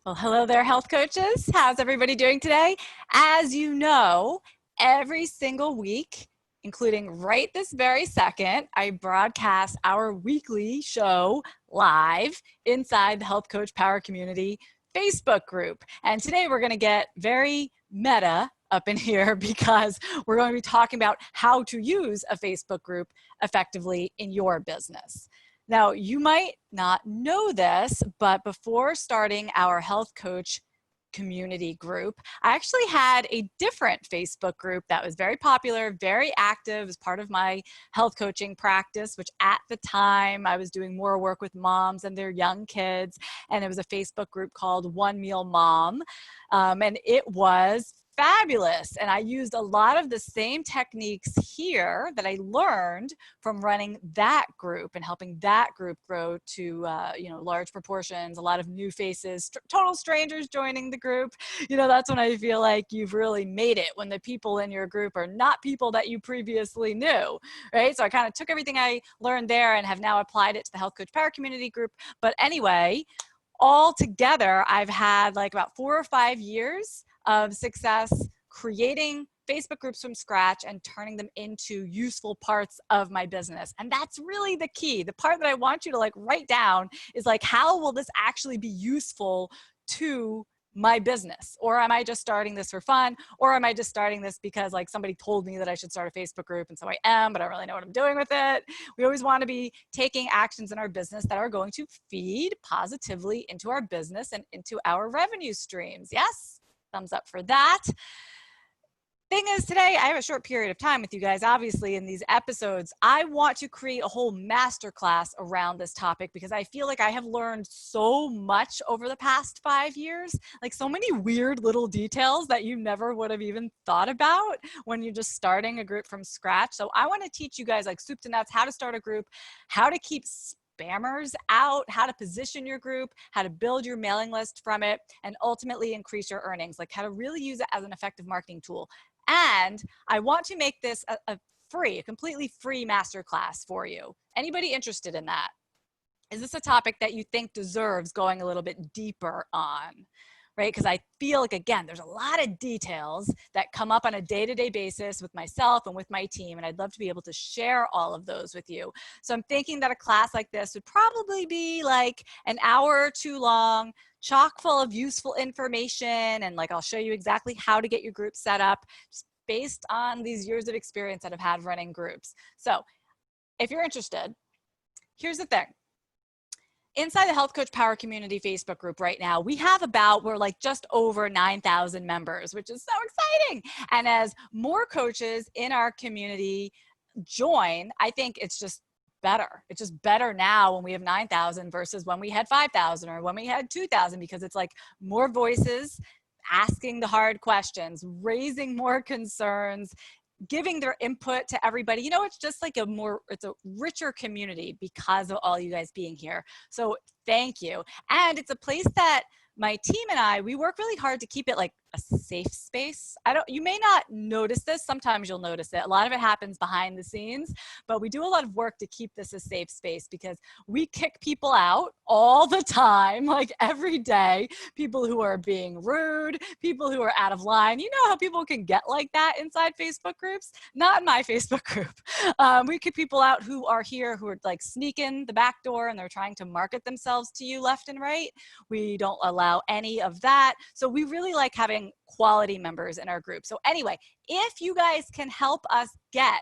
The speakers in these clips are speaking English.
Well, hello there, health coaches. How's everybody doing today? As you know, every single week, including right this very second, I broadcast our weekly show live inside the Health Coach Power Community Facebook group. And today we're going to get very meta up in here because we're going to be talking about how to use a Facebook group effectively in your business. Now, you might not know this, but before starting our health coach community group, I actually had a different Facebook group that was very popular, very active as part of my health coaching practice, which at the time I was doing more work with moms and their young kids. And it was a Facebook group called One Meal Mom. And it was fabulous. And I used a lot of the same techniques here that I learned from running that group and helping that group grow to large proportions, a lot of new faces, total strangers joining the group. That's when I feel like you've really made it, when the people in your group are not people that you previously knew, right? So I kind of took everything I learned there and have now applied it to the Health Coach Power Community group. But anyway, all together, I've had like about 4 or 5 years of success creating Facebook groups from scratch and turning them into useful parts of my business. And that's really the key. The part that I want you to write down is how will this actually be useful to my business? Or am I just starting this for fun? Or am I just starting this because somebody told me that I should start a Facebook group, and so I am, but I don't really know what I'm doing with it. We always want to be taking actions in our business that are going to feed positively into our business and into our revenue streams. Yes? Thumbs up for that. Thing is, today I have a short period of time with you guys. Obviously, in these episodes, I want to create a whole masterclass around this topic because I feel like I have learned so much over the past 5 years, so many weird little details that you never would have even thought about when you're just starting a group from scratch. So I want to teach you guys soup to nuts, how to start a group, how to keep spammers out, how to position your group, how to build your mailing list from it, and ultimately increase your earnings, how to really use it as an effective marketing tool. And I want to make this a completely free masterclass for you. Anybody interested in that? Is this a topic that you think deserves going a little bit deeper on? Right? Because I feel like, again, there's a lot of details that come up on a day-to-day basis with myself and with my team, and I'd love to be able to share all of those with you. So I'm thinking that a class like this would probably be an hour or two long, chock full of useful information, and I'll show you exactly how to get your group set up just based on these years of experience that I've had running groups. So if you're interested, here's the thing. Inside the Health Coach Power Community Facebook group right now, we're just over 9,000 members, which is so exciting. And as more coaches in our community join, I think it's just better. It's just better now when we have 9,000 versus when we had 5,000 or when we had 2,000, because it's more voices asking the hard questions, raising more concerns, giving their input to everybody. It's just it's a richer community because of all you guys being here. So thank you. And it's a place that my team and we work really hard to keep it a safe space. You may not notice this. Sometimes you'll notice it. A lot of it happens behind the scenes, but we do a lot of work to keep this a safe space because we kick people out all the time, every day. People who are being rude, people who are out of line. You know how people can get like that inside Facebook groups? Not in my Facebook group. We kick people out who are here, who are sneaking the back door and they're trying to market themselves to you left and right. We don't allow any of that. So we really like having quality members in our group. So anyway, if you guys can help us get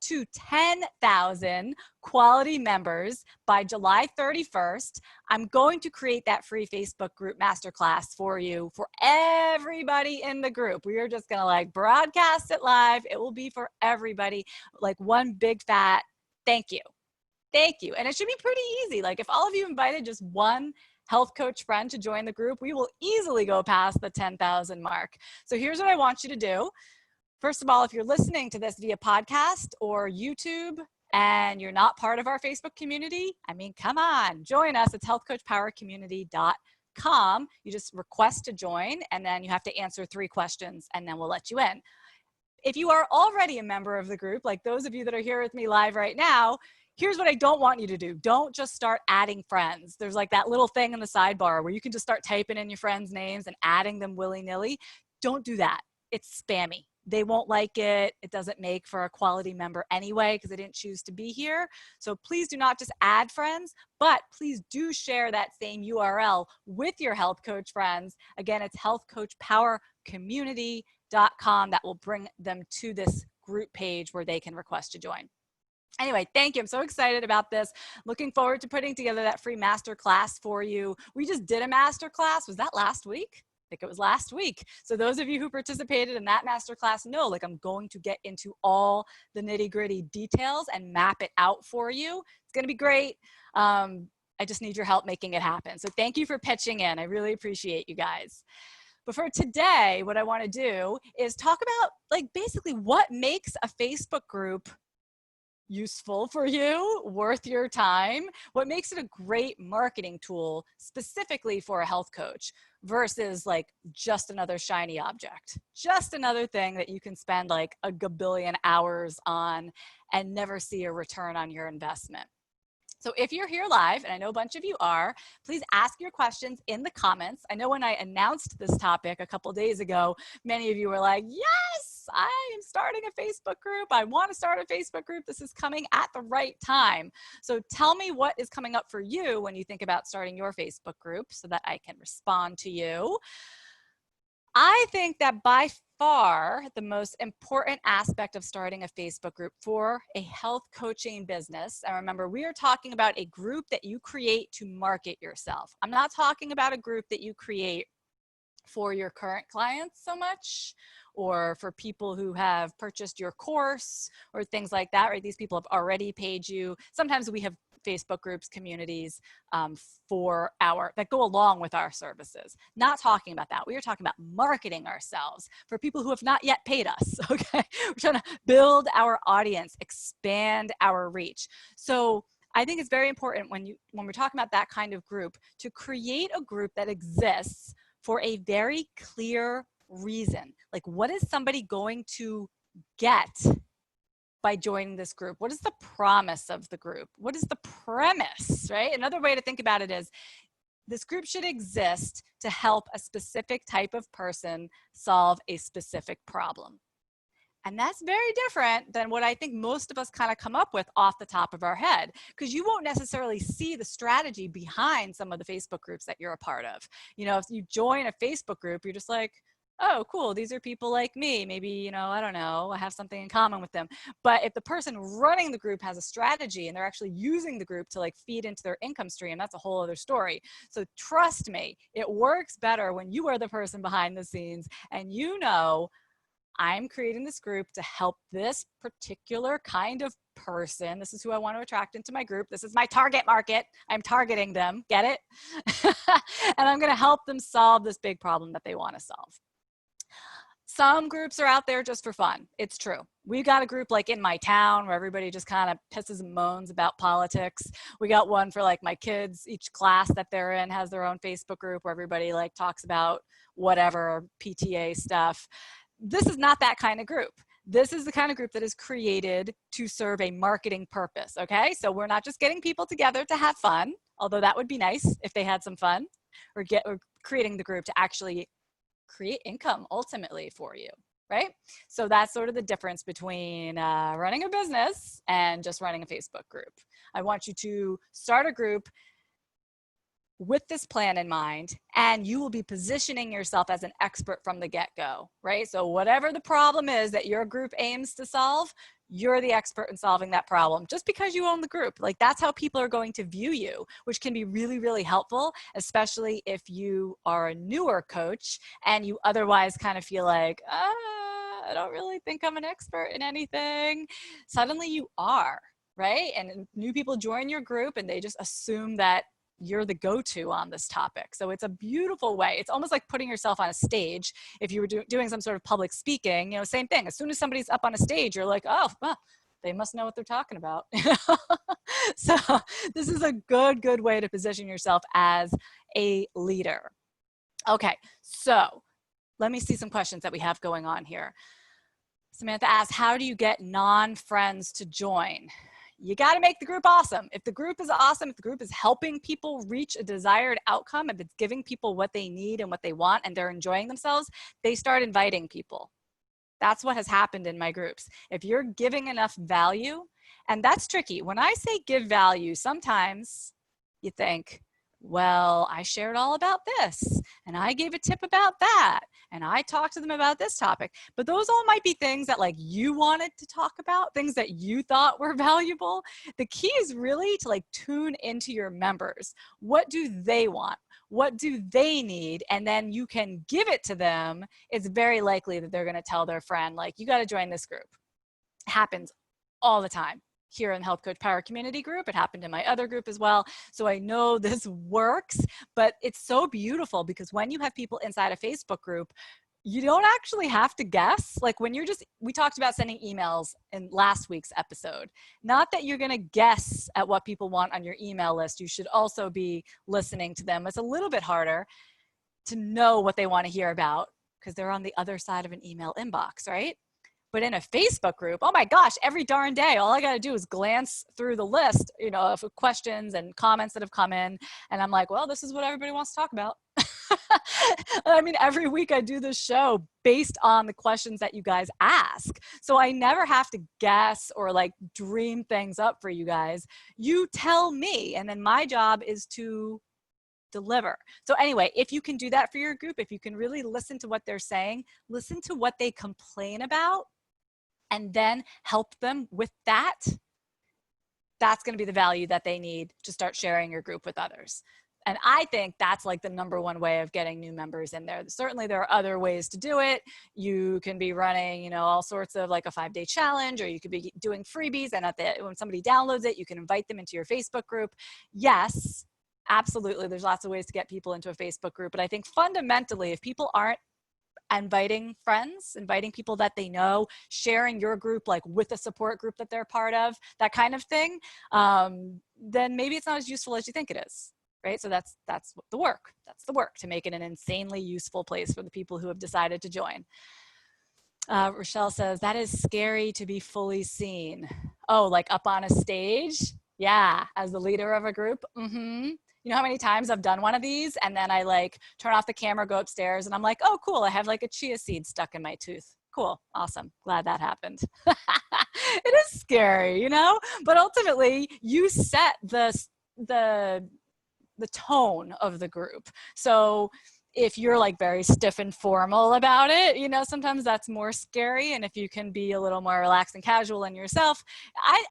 to 10,000 quality members by July 31st, I'm going to create that free Facebook group masterclass for you, for everybody in the group. We are just going to broadcast it live. It will be for everybody, one big fat thank you. Thank you. And it should be pretty easy. If all of you invited just one health coach friend to join the group, we will easily go past the 10,000 mark. So here's what I want you to do. First of all, if you're listening to this via podcast or YouTube and you're not part of our Facebook community, come on, join us. It's healthcoachpowercommunity.com. You just request to join, and then you have to answer 3 questions, and then we'll let you in. If you are already a member of the group, like those of you that are here with me live right now, Here's what I don't want you to do. Don't just start adding friends. There's like that little thing in the sidebar where you can just start typing in your friends' names and adding them willy-nilly. Don't do that. It's spammy. They won't like it. It doesn't make for a quality member anyway because they didn't choose to be here. So please do not just add friends, but please do share that same URL with your health coach friends. Again, it's healthcoachpowercommunity.com. That will bring them to this group page where they can request to join. Anyway, thank you. I'm so excited about this. Looking forward to putting together that free masterclass for you. We just did a masterclass. Was that last week? I think it was last week. So those of you who participated in that masterclass know, like, I'm going to get into all the nitty-gritty details and map it out for you. It's going to be great. I just need your help making it happen. So thank you for pitching in. I really appreciate you guys. But for today, what I want to do is talk about, like, basically what makes a Facebook group useful for you, worth your time, what makes it a great marketing tool specifically for a health coach versus like just another shiny object, just another thing that you can spend like a gabillion hours on and never see a return on your investment. So if you're here live, and I know a bunch of you are, please ask your questions in the comments. I know when I announced this topic a couple days ago, many of you were like, yes, I am starting a Facebook group. I want to start a Facebook group. This is coming at the right time. So tell me what is coming up for you when you think about starting your Facebook group so that I can respond to you. I think that by far the most important aspect of starting a Facebook group for a health coaching business, and remember, we are talking about a group that you create to market yourself. I'm not talking about a group that you create for your current clients so much, or for people who have purchased your course or things like that, right? These people have already paid you. Sometimes we have Facebook groups, communities that go along with our services. Not talking about that. We are talking about marketing ourselves for people who have not yet paid us, okay? We're trying to build our audience, expand our reach. So I think it's very important when we're talking about that kind of group to create a group that exists for a very clear reason. Like, what is somebody going to get by joining this group? What is the promise of the group? What is the premise, right? Another way to think about it is this group should exist to help a specific type of person solve a specific problem. And that's very different than what I think most of us kind of come up with off the top of our head, because you won't necessarily see the strategy behind some of the Facebook groups that you're a part of. You know, if you join a Facebook group, you're just like, oh, cool, these are people like me. Maybe, you know, I don't know, I have something in common with them. But if the person running the group has a strategy and they're actually using the group to like feed into their income stream, that's a whole other story. So trust me, it works better when you are the person behind the scenes and you know, I'm creating this group to help this particular kind of person. This is who I want to attract into my group. This is my target market. I'm targeting them. Get it? And I'm going to help them solve this big problem that they want to solve. Some groups are out there just for fun. It's true. We've got a group like in my town where everybody just kind of pisses and moans about politics. We got one for like my kids. Each class that they're in has their own Facebook group where everybody like talks about whatever PTA stuff. This is not that kind of group. This is the kind of group that is created to serve a marketing purpose, okay? So we're not just getting people together to have fun, although that would be nice if they had some fun. We're creating the group to actually create income ultimately for you, right? So that's sort of the difference between running a business and just running a Facebook group. I want you to start a group with this plan in mind, and you will be positioning yourself as an expert from the get-go, right? So whatever the problem is that your group aims to solve, you're the expert in solving that problem just because you own the group. Like, that's how people are going to view you, which can be really, really helpful, especially if you are a newer coach and you otherwise kind of feel like, I don't really think I'm an expert in anything. Suddenly you are, right? And new people join your group and they just assume that you're the go-to on this topic. So it's a beautiful way. It's almost like putting yourself on a stage. If you were doing some sort of public speaking, you know, same thing. As soon as somebody's up on a stage, you're like, oh, well, they must know what they're talking about. So this is a good way to position yourself as a leader. Okay, so let me see some questions that we have going on here. Samantha asked, how do you get non-friends to join? you got to make the group awesome. If the group is awesome, if the group is helping people reach a desired outcome, if it's giving people what they need and what they want and they're enjoying themselves, they start inviting people. That's what has happened in my groups. If you're giving enough value, and that's tricky. When I say give value, sometimes you think, well, I shared all about this, and I gave a tip about that, and I talked to them about this topic. But those all might be things that like you wanted to talk about, things that you thought were valuable. The key is really to like tune into your members. What do they want? What do they need? And then you can give it to them. It's very likely that they're going to tell their friend, like, you got to join this group. It happens all the time here in the Health Coach Power Community group. It happened in my other group as well. So I know this works, but it's so beautiful because when you have people inside a Facebook group, you don't actually have to guess. Like when you're just, we talked about sending emails in last week's episode. Not that you're gonna guess at what people want on your email list. You should also be listening to them. It's a little bit harder to know what they wanna hear about because they're on the other side of an email inbox, right? But in a Facebook group, oh my gosh, every darn day, all I got to do is glance through the list, you know, of questions and comments that have come in. And I'm like, well, this is what everybody wants to talk about. I mean, every week I do this show based on the questions that you guys ask. So I never have to guess or like dream things up for you guys. You tell me, and then my job is to deliver. So anyway, if you can do that for your group, if you can really listen to what they're saying, listen to what they complain about, and then help them with that, that's going to be the value that they need to start sharing your group with others. And I think that's like the #1 way of getting new members in there. Certainly there are other ways to do it. You can be running, you know, all sorts of like a 5-day challenge, or you could be doing freebies, and when somebody downloads it, you can invite them into your Facebook group. Yes, absolutely. There's lots of ways to get people into a Facebook group. But I think fundamentally, if people aren't inviting friends, inviting people that they know, sharing your group like with a support group that they're part of, that kind of thing, then maybe it's not as useful as you think it is, right? So that's the work. That's the work to make it an insanely useful place for the people who have decided to join. Rochelle says, that is scary to be fully seen. Oh, like up on a stage? Yeah, as the leader of a group? Mm-hmm. You know how many times I've done one of these and then I like turn off the camera, go upstairs, and I'm like, oh, cool, I have like a chia seed stuck in my tooth. Cool, awesome, glad that happened. It is scary, you know? But ultimately, you set the tone of the group. So if you're like very stiff and formal about it, you know, sometimes that's more scary. And if you can be a little more relaxed and casual in yourself,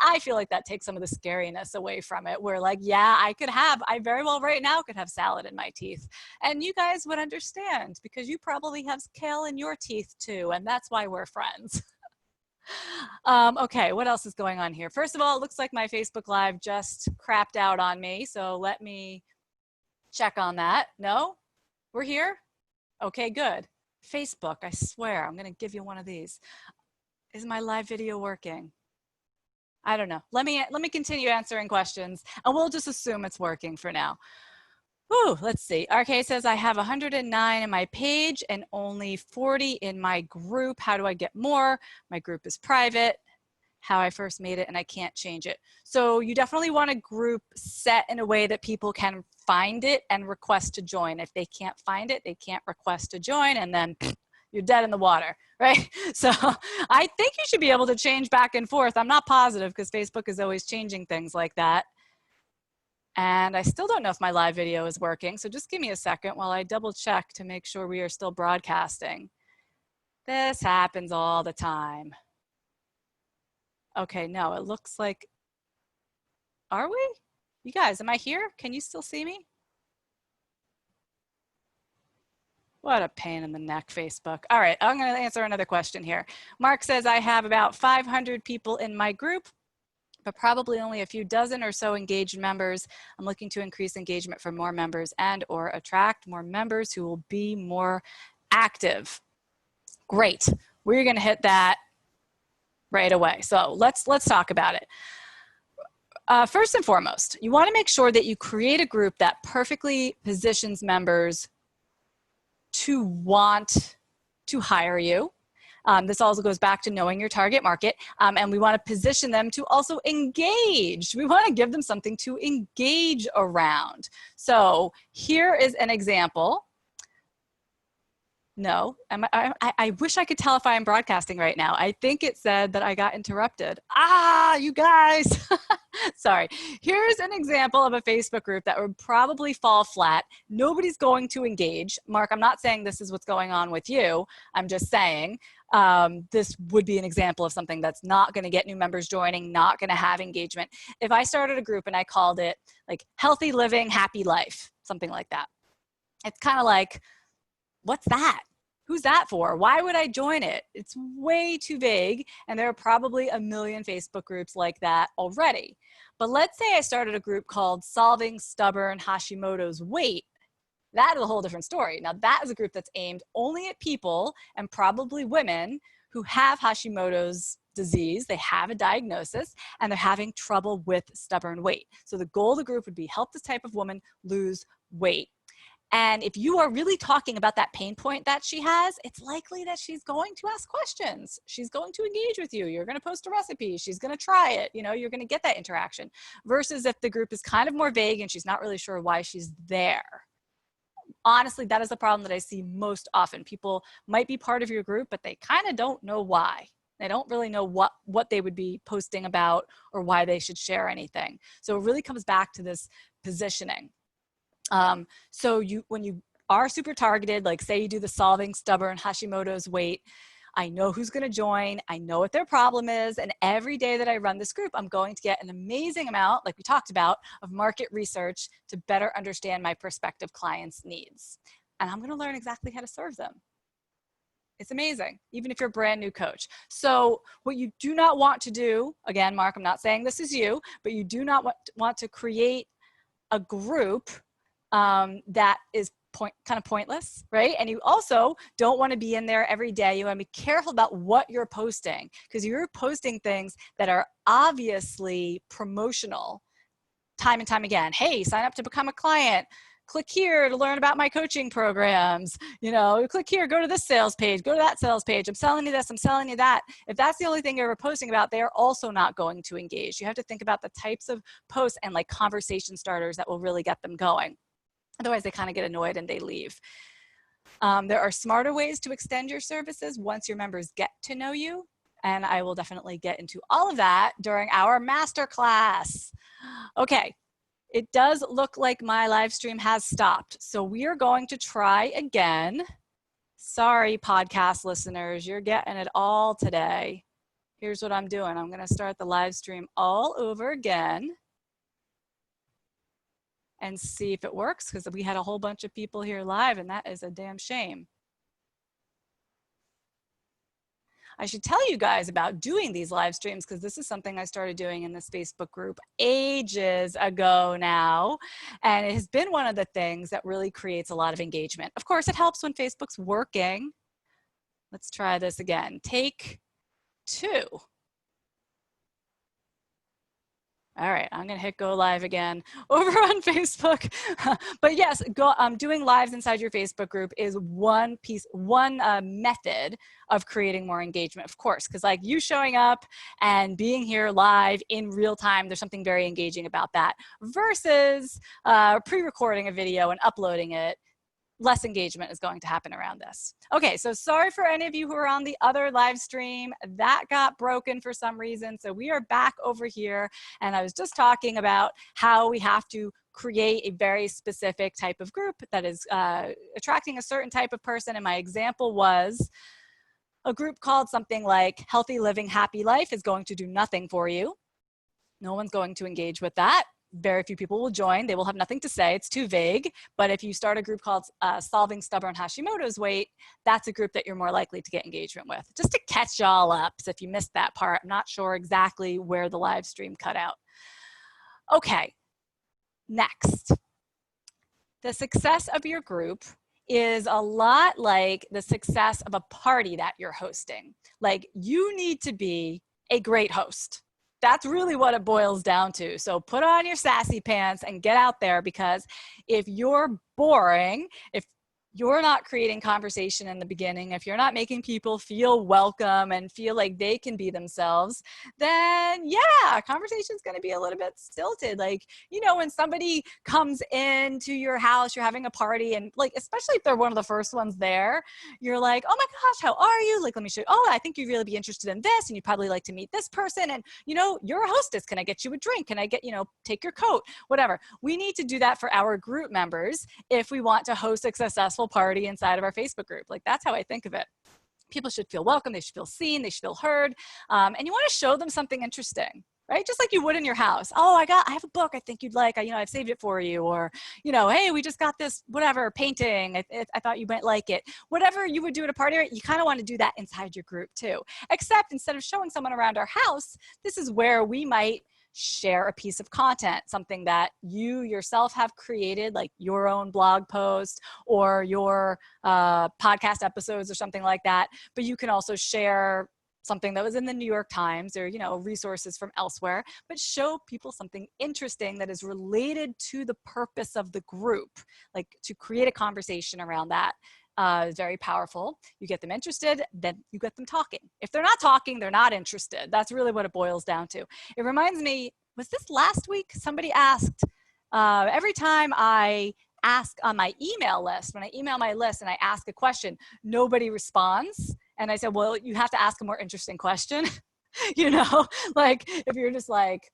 I feel like that takes some of the scariness away from it. Where like, yeah, I very well right now could have salad in my teeth. And you guys would understand because you probably have kale in your teeth too. And that's why we're friends. Okay, what else is going on here? First of all, it looks like my Facebook Live just crapped out on me. So let me check on that. No? We're here? Okay, good. Facebook, I swear, I'm gonna give you one of these. Is my live video working? I don't know. Let me continue answering questions and we'll just assume it's working for now. Whew, let's see. RK says, I have 109 in my page and only 40 in my group. How do I get more? My group is private. How I first made it and I can't change it. So you definitely want a group set in a way that people can find it and request to join. If they can't find it, they can't request to join, and then you're dead in the water, right? So I think you should be able to change back and forth. I'm not positive because Facebook is always changing things like that. And I still don't know if my live video is working. So just give me a second while I double check to make sure we are still broadcasting. This happens all the time. Okay, no, it looks like, are we? You guys, am I here? Can you still see me? What a pain in the neck, Facebook. All right, I'm gonna answer another question here. Mark says, I have about 500 people in my group, but probably only a few dozen or so engaged members. I'm looking to increase engagement for more members and or attract more members who will be more active. Great, we're gonna hit that right away. So let's talk about it. First and foremost, you want to make sure that you create a group that perfectly positions members to want to hire you This also goes back to knowing your target market, and we want to position them to also engage. We want to give them something to engage around. So here is an example. No, I wish I could tell if I am broadcasting right now. I think it said that I got interrupted. Ah, you guys. Sorry. Here's an example of a Facebook group that would probably fall flat. Nobody's going to engage. Mark, I'm not saying this is what's going on with you. I'm just saying this would be an example of something that's not going to get new members joining, not going to have engagement. If I started a group and I called it like Healthy Living, Happy Life, something like that. It's kind of like, what's that? Who's that for? Why would I join it? It's way too vague, and there are probably a million Facebook groups like that already. But let's say I started a group called Solving Stubborn Hashimoto's Weight. That is a whole different story. Now that is a group that's aimed only at people, and probably women, who have Hashimoto's disease. They have a diagnosis and they're having trouble with stubborn weight. So the goal of the group would be help this type of woman lose weight. And if you are really talking about that pain point that she has, it's likely that she's going to ask questions. She's going to engage with you. You're going to post a recipe. She's going to try it. You know, you're going to get that interaction. Versus if the group is kind of more vague and she's not really sure why she's there. Honestly, that is the problem that I see most often. People might be part of your group, but they kind of don't know why. They don't really know what they would be posting about or why they should share anything. So it really comes back to this positioning. So when you are super targeted, like say you do the Solving Stubborn Hashimoto's Weight, I know who's going to join. I know what their problem is. And every day that I run this group, I'm going to get an amazing amount, like we talked about, of market research to better understand my prospective clients' needs. And I'm going to learn exactly how to serve them. It's amazing, even if you're a brand new coach. So what you do not want to do, again, Mark, I'm not saying this is you, but you do not want to create a group that is kind of pointless, right? And you also don't want to be in there every day. You want to be careful about what you're posting, because you're posting things that are obviously promotional time and time again. Hey, sign up to become a client. Click here to learn about my coaching programs. You know, click here, go to this sales page, go to that sales page. I'm selling you this, I'm selling you that. If that's the only thing you're ever posting about, they are also not going to engage. You have to think about the types of posts and like conversation starters that will really get them going. Otherwise, they kind of get annoyed and they leave. There are smarter ways to extend your services once your members get to know you. And I will definitely get into all of that during our masterclass. Okay, it does look like my live stream has stopped. So we are going to try again. Sorry, podcast listeners, you're getting it all today. Here's what I'm doing. I'm going to start the live stream all over again and see if it works, because we had a whole bunch of people here live and that is a damn shame. I should tell you guys about doing these live streams, because this is something I started doing in this Facebook group ages ago now. And it has been one of the things that really creates a lot of engagement. Of course, it helps when Facebook's working. Let's try this again. Take 2. All right, I'm gonna hit go live again over on Facebook. But yes, doing lives inside your Facebook group is one method of creating more engagement, of course, because like you showing up and being here live in real time, there's something very engaging about that versus pre-recording a video and uploading it. Less engagement is going to happen around this. Okay, so sorry for any of you who are on the other live stream. That got broken for some reason. So we are back over here. And I was just talking about how we have to create a very specific type of group that is attracting a certain type of person. And my example was a group called something like Healthy Living, Happy Life is going to do nothing for you. No one's going to engage with that. Very few people will join. They will have nothing to say. It's too vague. But if you start a group called Solving Stubborn Hashimoto's Weight, that's a group that you're more likely to get engagement with. Just to catch y'all up, so if you missed that part, I'm not sure exactly where the live stream cut out. Okay, next. The success of your group is a lot like the success of a party that you're hosting. Like, you need to be a great host. That's really what it boils down to. So put on your sassy pants and get out there, because if you're boring, if you're not creating conversation in the beginning, if you're not making people feel welcome and feel like they can be themselves, then yeah, conversation is going to be a little bit stilted. Like, you know, when somebody comes into your house, you're having a party, and like, especially if they're one of the first ones there, you're like, oh my gosh, how are you? Like, let me show you. Oh, I think you'd really be interested in this, and you'd probably like to meet this person. And, you know, you're a hostess. Can I get you a drink? Can I get, you know, take your coat? Whatever. We need to do that for our group members if we want to host a successful party inside of our Facebook group. Like, that's how I think of it. People should feel welcome. They should feel seen. They should feel heard. And you want to show them something interesting, right? Just like you would in your house. Oh, I have a book I think you'd like. I've saved it for you. Or, you know, hey, we just got this, whatever, painting. I thought you might like it. Whatever you would do at a party, you kind of want to do that inside your group too. Except instead of showing someone around our house, this is where we might share a piece of content, something that you yourself have created, like your own blog post or your podcast episodes or something like that. But you can also share something that was in the New York Times or, you know, resources from elsewhere, but show people something interesting that is related to the purpose of the group, like to create a conversation around that. Is very powerful. You get them interested, then you get them talking. If they're not talking, they're not interested. That's really what it boils down to. It reminds me, was this last week? Somebody asked, every time I ask on my email list, when I email my list and I ask a question, nobody responds. And I said, well, you have to ask a more interesting question. You know, like if you're just like,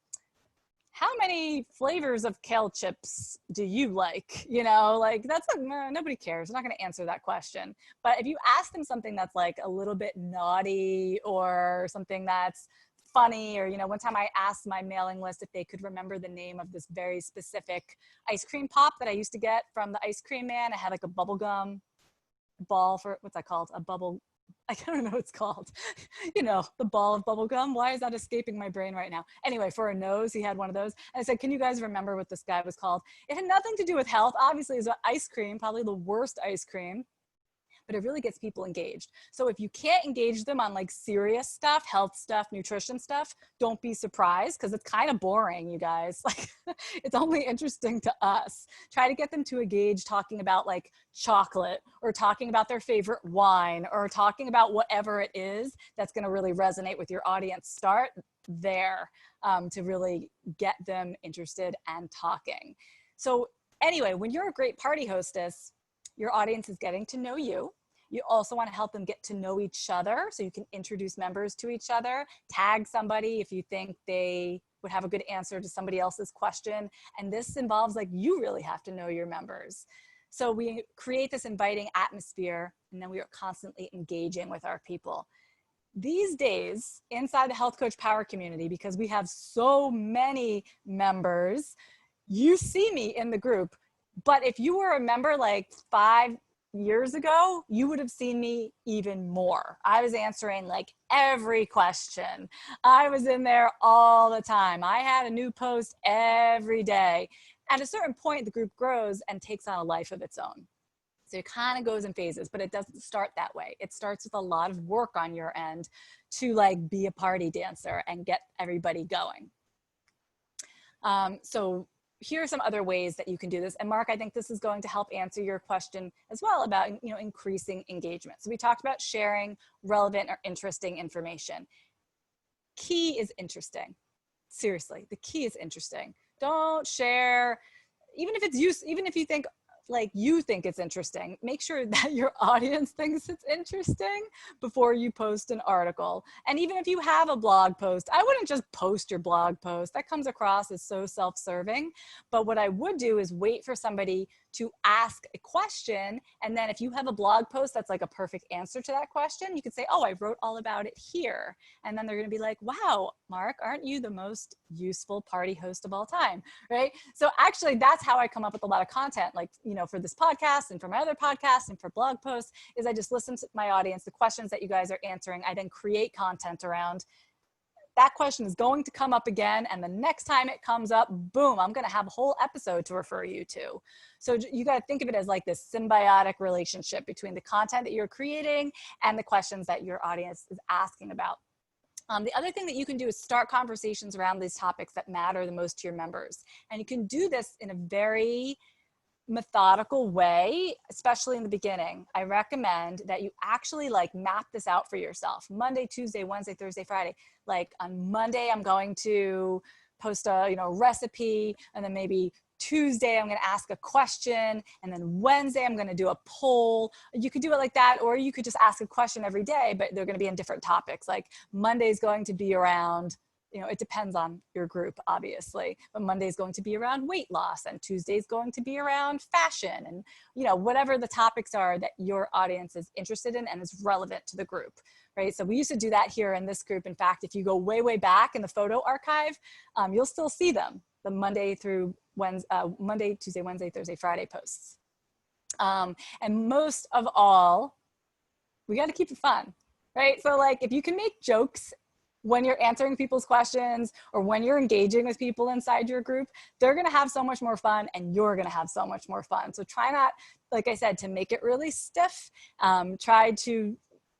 how many flavors of kale chips do you like? You know, like that's like, nobody cares. I'm not going to answer that question. But if you ask them something that's like a little bit naughty or something that's funny, or, you know, one time I asked my mailing list if they could remember the name of this very specific ice cream pop that I used to get from the ice cream man. I had like a bubble gum ball for, what's that called? A bubble, I don't know what it's called. You know, the ball of bubble gum. Why is that escaping my brain right now? Anyway, for a nose, he had one of those. And I said, can you guys remember what this guy was called? It had nothing to do with health. Obviously, it was about ice cream, probably the worst ice cream. But it really gets people engaged. So if you can't engage them on like serious stuff, health stuff, nutrition stuff, don't be surprised, because it's kind of boring, you guys. Like it's only interesting to us. Try to get them to engage talking about like chocolate or talking about their favorite wine or talking about whatever it is that's going to really resonate with your audience. Start there to really get them interested and talking. So anyway, when you're a great party hostess, your audience is getting to know you. You also want to help them get to know each other, so you can introduce members to each other, tag somebody if you think they would have a good answer to somebody else's question. And this involves like you really have to know your members. So we create this inviting atmosphere, and then we are constantly engaging with our people. These days, inside the Health Coach Power community, because we have so many members, you see me in the group. But if you were a member like 5 years ago, you would have seen me even more. I was answering like every question. I was in there all the time. I had a new post every day. At a certain point, the group grows and takes on a life of its own. So it kind of goes in phases, but it doesn't start that way. It starts with a lot of work on your end to like be a party dancer and get everybody going. So here are some other ways that you can do this. And Mark, I think this is going to help answer your question as well about, you know, increasing engagement. So we talked about sharing relevant or interesting information. Key is interesting. Seriously, the key is interesting. Don't share, even if it's even if you think like you think it's interesting, make sure that your audience thinks it's interesting before you post an article. And even if you have a blog post, I wouldn't just post your blog post. That comes across as so self-serving. But what I would do is wait for somebody to ask a question. And then if you have a blog post that's like a perfect answer to that question, you could say, oh, I wrote all about it here. And then they're going to be like, wow, Mark, aren't you the most useful party host of all time, right? So actually, that's how I come up with a lot of content, like, you know, for this podcast and for my other podcasts and for blog posts, is I just listen to my audience, the questions that you guys are answering. I then create content around that question is going to come up again. And the next time it comes up, boom, I'm going to have a whole episode to refer you to. So you got to think of it as like this symbiotic relationship between the content that you're creating and the questions that your audience is asking about. The other thing that you can do is start conversations around these topics that matter the most to your members. And you can do this in a very methodical way, especially in the beginning, I recommend that you actually like map this out for yourself. Monday, Tuesday, Wednesday, Thursday, Friday. Like on Monday, I'm going to post a recipe, and then maybe Tuesday I'm going to ask a question, and then Wednesday I'm going to do a poll. You could do it like that, or you could just ask a question every day, but they're going to be in different topics. Like Monday is going to be around, it depends on your group, obviously, but Monday is going to be around weight loss, and Tuesday is going to be around fashion, and whatever the topics are that your audience is interested in and is relevant to the group, right? So we used to do that here in this group. In fact, if you go way, way back in the photo archive, you'll still see them, the Monday through Wednesday, Monday, Tuesday, Wednesday, Thursday, Friday posts. And most of all, we got to keep it fun, right? So like if you can make jokes when you're answering people's questions or when you're engaging with people inside your group, they're going to have so much more fun and you're going to have so much more fun. So try not, like I said, to make it really stiff. Try to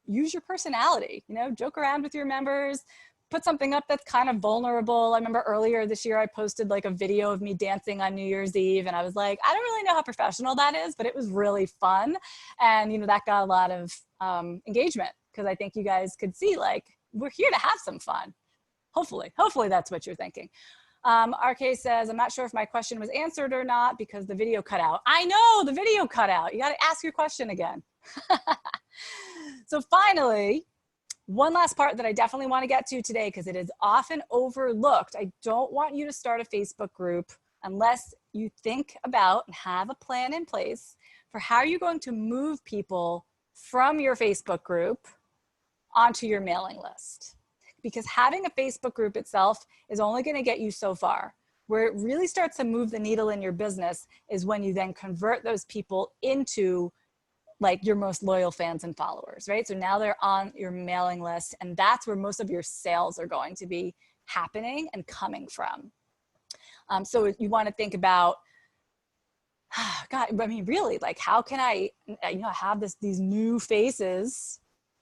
use your personality, joke around with your members, put something up that's kind of vulnerable. I remember earlier this year, I posted like a video of me dancing on New Year's Eve. And I was like, I don't really know how professional that is, but it was really fun. And, that got a lot of engagement because I think you guys could see like, we're here to have some fun. Hopefully that's what you're thinking. RK says, I'm not sure if my question was answered or not because the video cut out. I know the video cut out. You got to ask your question again. So finally, one last part that I definitely want to get to today because it is often overlooked. I don't want you to start a Facebook group unless you think about and have a plan in place for how you're going to move people from your Facebook group onto your mailing list. Because having a Facebook group itself is only going to get you so far. Where it really starts to move the needle in your business is when you then convert those people into like your most loyal fans and followers, right? So now they're on your mailing list, and that's where most of your sales are going to be happening and coming from. So you want to think about, God, I mean, really, like, how can I, have these new faces?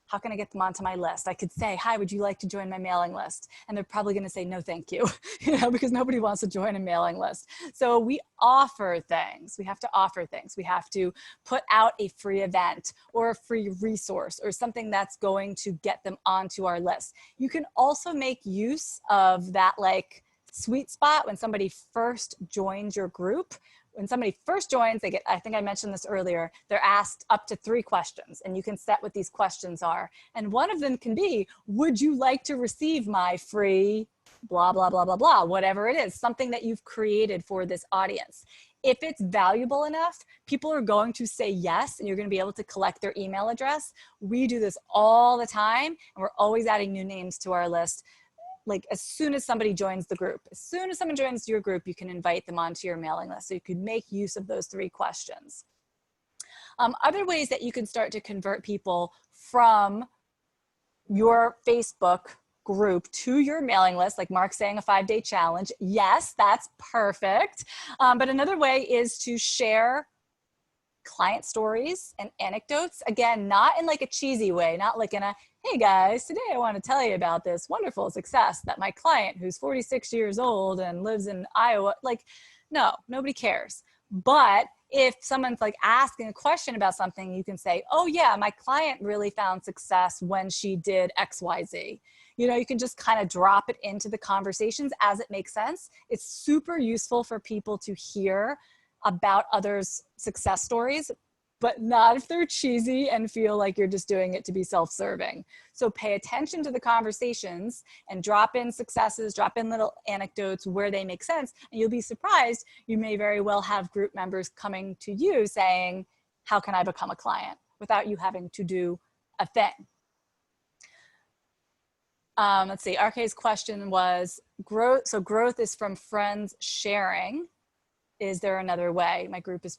How can I get them onto my list? I could say, hi, would you like to join my mailing list? And they're probably going to say, no, thank you, because nobody wants to join a mailing list. So we offer things. We have to offer things. We have to put out a free event or a free resource or something that's going to get them onto our list. You can also make use of that like sweet spot when somebody first joins your group. When somebody first joins, they get, I think I mentioned this earlier, they're asked up to 3 questions, and you can set what these questions are. And one of them can be, would you like to receive my free blah, blah, blah, blah, blah, whatever it is, something that you've created for this audience. If it's valuable enough, people are going to say yes, and you're going to be able to collect their email address. We do this all the time, and we're always adding new names to our list. Like as soon as somebody joins the group, as soon as someone joins your group, you can invite them onto your mailing list. So you could make use of those 3 questions. Other ways that you can start to convert people from your Facebook group to your mailing list, like Mark's saying, a 5-day challenge. Yes, that's perfect. But another way is to share client stories and anecdotes. Again, not in like a cheesy way, not like in a, hey guys, today I want to tell you about this wonderful success that my client who's 46 years old and lives in Iowa, like, no, nobody cares. But if someone's like asking a question about something, you can say, oh yeah, my client really found success when she did XYZ. You can just kind of drop it into the conversations as it makes sense. It's super useful for people to hear about others' success stories, but not if they're cheesy and feel like you're just doing it to be self-serving. So pay attention to the conversations and drop in successes, drop in little anecdotes where they make sense, and you'll be surprised. You may very well have group members coming to you saying, how can I become a client, without you having to do a thing. Let's see, RK's question was, growth. So growth is from friends sharing. Is there another way? My group is,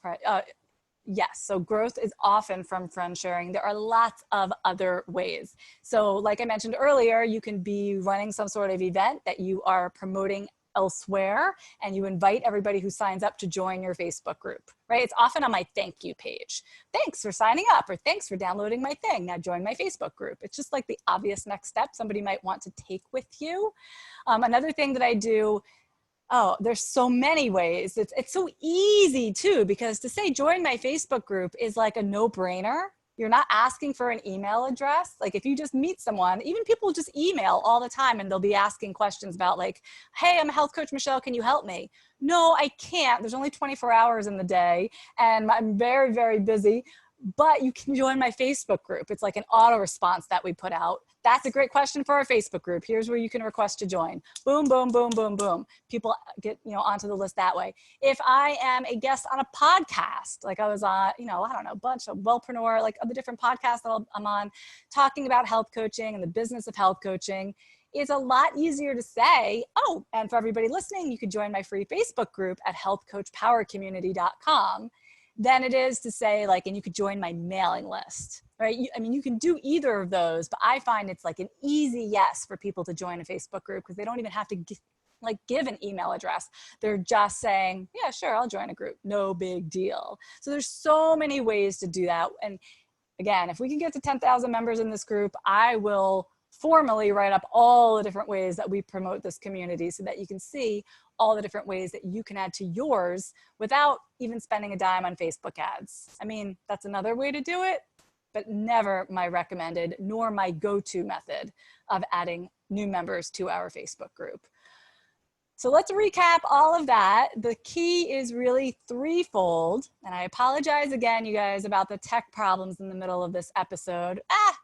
yes, so growth is often from friend sharing. There are lots of other ways. So like I mentioned earlier, you can be running some sort of event that you are promoting elsewhere, and you invite everybody who signs up to join your Facebook group, right? It's often on my thank you page. Thanks for signing up, or thanks for downloading my thing. Now join my Facebook group. It's just like the obvious next step somebody might want to take with you. Another thing that I do Oh, there's so many ways. It's so easy too, because to say join my Facebook group is like a no-brainer. You're not asking for an email address. Like if you just meet someone, even people just email all the time and they'll be asking questions about like, hey, I'm a health coach, Michelle, can you help me? No, I can't. There's only 24 hours in the day and I'm very, very busy. But you can join my Facebook group. It's like an auto response that we put out. That's a great question for our Facebook group. Here's where you can request to join. Boom, boom, boom, boom, boom. People get, onto the list that way. If I am a guest on a podcast, like I was on, I don't know, a bunch of Wellpreneur, like other different podcasts that I'm on, talking about health coaching and the business of health coaching, it's a lot easier to say, oh, and for everybody listening, you could join my free Facebook group at healthcoachpowercommunity.com. than it is to say like, and you could join my mailing list, right? You can do either of those, but I find it's like an easy yes for people to join a Facebook group because they don't even have to give an email address. They're just saying, yeah, sure, I'll join a group. No big deal. So there's so many ways to do that. And again, if we can get to 10,000 members in this group, I will formally write up all the different ways that we promote this community so that you can see all the different ways that you can add to yours without even spending a dime on Facebook ads. I mean, that's another way to do it, but never my recommended nor my go-to method of adding new members to our Facebook group. So let's recap all of that. The key is really threefold. And I apologize again, you guys, about the tech problems in the middle of this episode.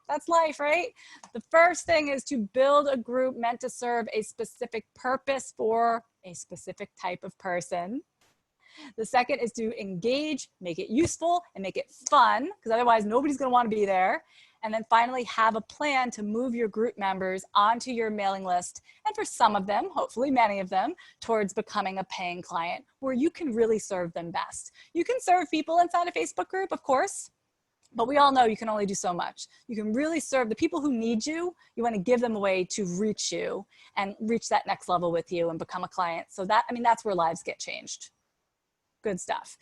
That's life, right? The first thing is to build a group meant to serve a specific purpose for a specific type of person. The second is to engage, make it useful, and make it fun, because otherwise nobody's going to want to be there. And then finally, have a plan to move your group members onto your mailing list, and for some of them, hopefully many of them, towards becoming a paying client where you can really serve them best. You can serve people inside a Facebook group, of course, but we all know you can only do so much. You can really serve the people who need you. You want to give them a way to reach you and reach that next level with you and become a client. So that's where lives get changed. Good stuff.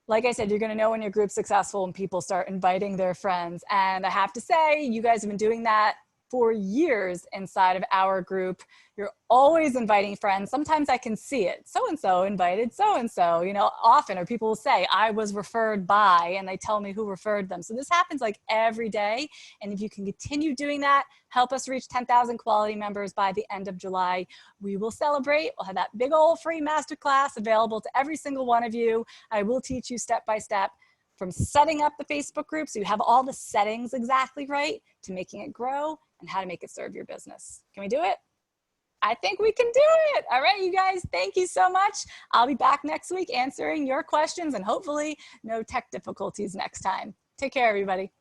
Like I said, you're going to know when your group's successful when people start inviting their friends. And I have to say, you guys have been doing that for years inside of our group. You're always inviting friends. Sometimes I can see it. So-and-so invited so-and-so, often, or people will say, I was referred by, and they tell me who referred them. So this happens like every day. And if you can continue doing that, help us reach 10,000 quality members by the end of July. We will celebrate. We'll have that big old free masterclass available to every single one of you. I will teach you step by step from setting up the Facebook group so you have all the settings exactly right to making it grow and how to make it serve your business. Can we do it? I think we can do it. All right, you guys, thank you so much. I'll be back next week answering your questions and hopefully no tech difficulties next time. Take care, everybody.